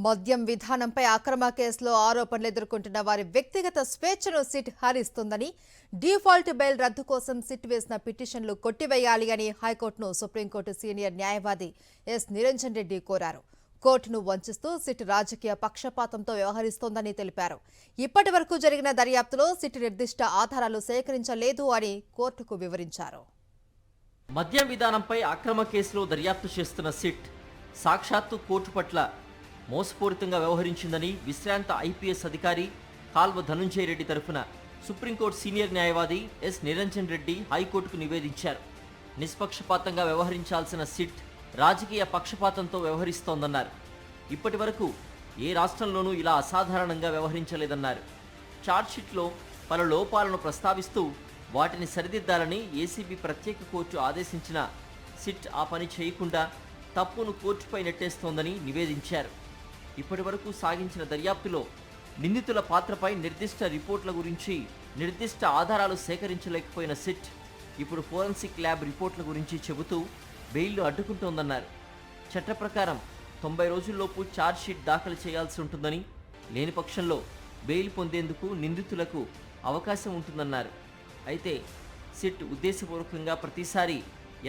మద్యం విధానంపై అక్రమ కేసులో ఆరోపణలు ఎదుర్కొంటున్న వారి వ్యక్తిగత స్వేచ్ఛను సిట్ హరిస్తుందని, డిఫాల్ట్ బెయిల్ రద్దు కోసం సిట్ వేసిన పిటిషన్లు కొట్టివేయాలి అని హైకోర్టును సుప్రీంకోర్టు సీనియర్ న్యాయవాది ఎస్ నిరంజన్ రెడ్డి కోరారు. కోర్టును వంచిస్తూ సిట్ రాజకీయ పక్షపాతంతో వ్యవహరిస్తోందని తెలిపారు. ఇప్పటి వరకు జరిగిన దర్యాప్తులో సిట్ నిర్దిష్ట ఆధారాలు సేకరించలేదు అని కోర్టుకు వివరించారు. మద్యం విధానంపై అక్రమ కేసులో దర్యాప్తు చేస్తున్న సిట్ సాక్షాత్తు కోర్టు పట్ల మోసపూరితంగా వ్యవహరించిందని విశ్రాంత ఐపీఎస్ అధికారి కాల్వ ధనుంజయ రెడ్డి తరఫున సుప్రీంకోర్టు సీనియర్ న్యాయవాది ఎస్ నిరంజన్ రెడ్డి హైకోర్టుకు నివేదించారు. నిష్పక్షపాతంగా వ్యవహరించాల్సిన సిట్ రాజకీయ పక్షపాతంతో వ్యవహరిస్తోందన్నారు. ఇప్పటి వరకు ఏ రాష్ట్రంలోనూ ఇలా అసాధారణంగా వ్యవహరించలేదన్నారు. ఛార్జ్షీట్లో పలు లోపాలను ప్రస్తావిస్తూ వాటిని సరిదిద్దాలని ఏసీబీ ప్రత్యేక కోర్టు ఆదేశించిన సిట్ ఆ పని చేయకుండా తప్పును కోర్టుపై నెట్టేస్తోందని నివేదించారు. ఇప్పటి వరకు సాగించిన దర్యాప్తులో నిందితుల పాత్రపై నిర్దిష్ట రిపోర్ట్ల గురించి నిర్దిష్ట ఆధారాలు సేకరించలేకపోయిన సిట్ ఇప్పుడు ఫోరెన్సిక్ ల్యాబ్ రిపోర్ట్ల గురించి చెబుతూ బెయిల్ను అడ్డుకుంటోందన్నారు. చట్ట ప్రకారం 90 రోజుల్లోపు ఛార్జ్షీట్ దాఖలు చేయాల్సి ఉంటుందని, లేని పక్షంలో బెయిల్ పొందేందుకు నిందితులకు అవకాశం ఉంటుందన్నారు. అయితే సిట్ ఉద్దేశపూర్వకంగా ప్రతిసారి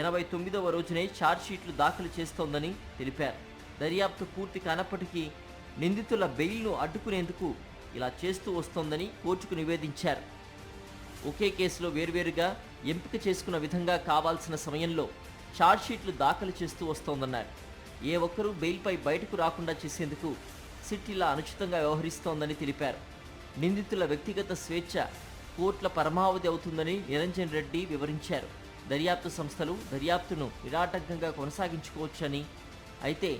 89వ రోజునే ఛార్జ్షీట్లు దాఖలు చేస్తోందని తెలిపారు. దర్యాప్తు పూర్తి కానప్పటికీ నిందితుల బెయిల్ను అడ్డుకునేందుకు ఇలా చేస్తూ వస్తోందని కోర్టుకు నివేదించారు. ఒకే కేసులో వేర్వేరుగా ఎంపిక చేసుకున్న విధంగా కావాల్సిన సమయంలో ఛార్జ్షీట్లు దాఖలు చేస్తూ వస్తోందన్నారు. ఏ ఒక్కరూ బెయిల్పై బయటకు రాకుండా చేసేందుకు సిట్ ఇలా అనుచితంగా వ్యవహరిస్తోందని తెలిపారు. నిందితుల వ్యక్తిగత స్వేచ్ఛ కోర్టుల పరమావధి అవుతుందని నిరంజన్ రెడ్డి వివరించారు. దర్యాప్తు సంస్థలు దర్యాప్తును నిరాటంకంగా కొనసాగించుకోవచ్చని, అయితే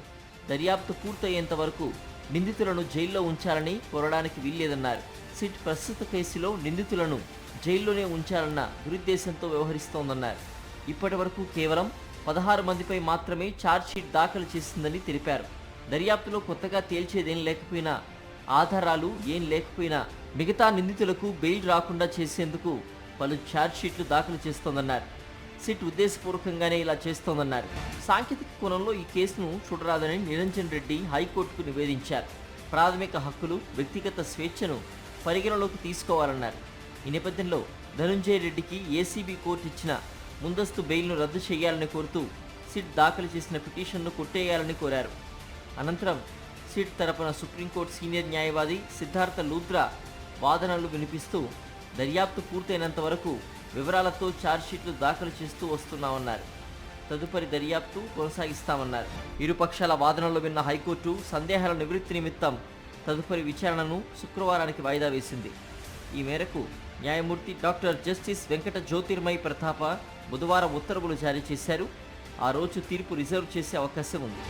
దర్యాప్తు పూర్తయ్యేంత వరకు నిందితులను జైల్లో ఉంచాలని కోరడానికి వీల్లేదన్నారు. సిట్ ప్రస్తుత కేసులో నిందితులను జైల్లోనే ఉంచాలన్న దురుద్దేశంతో వ్యవహరిస్తోందన్నారు. ఇప్పటి వరకు కేవలం 16 మందిపై మాత్రమే ఛార్జ్షీట్ దాఖలు చేసిందని తెలిపారు. దర్యాప్తులో కొత్తగా తేల్చేదేం లేకపోయినా, ఆధారాలు ఏం లేకపోయినా మిగతా నిందితులకు బెయిల్ రాకుండా చేసేందుకు పలు ఛార్జ్షీట్లు దాఖలు చేస్తోందన్నారు. సిట్ ఉద్దేశపూర్వకంగానే ఇలా చేస్తోందన్నారు. సాంకేతిక కోణంలో ఈ కేసును చూడరాదని నిరంజన్ రెడ్డి హైకోర్టుకు నివేదించారు. ప్రాథమిక హక్కులు, వ్యక్తిగత స్వేచ్ఛను పరిగణలోకి తీసుకోవాలన్నారు. ఈ నేపథ్యంలో ధనుంజయ రెడ్డికి ఏసీబీ కోర్టు ఇచ్చిన ముందస్తు బెయిల్ను రద్దు చేయాలని కోరుతూ సిట్ దాఖలు చేసిన పిటిషన్ను కొట్టేయాలని కోరారు. అనంతరం సిట్ తరపున సుప్రీంకోర్టు సీనియర్ న్యాయవాది సిద్ధార్థ లూథ్రా వాదనలు వినిపిస్తూ దర్యాప్తు పూర్తయినంత వరకు వివరాలతో ఛార్జ్షీట్లు దాఖలు చేస్తూ వస్తున్నామన్నారు. తదుపరి దర్యాప్తు కొనసాగిస్తామన్నారు. ఇరుపక్షాల వాదనలు విన్న హైకోర్టు సందేహాల నివృత్తి నిమిత్తం తదుపరి విచారణను శుక్రవారానికి వాయిదా వేసింది. ఈ మేరకు న్యాయమూర్తి డాక్టర్ జస్టిస్ వెంకట జ్యోతిర్మయి ప్రతాప బుధవారం ఉత్తర్వులు జారీ చేశారు. ఆ రోజు తీర్పు రిజర్వ్ చేసే అవకాశం ఉంది.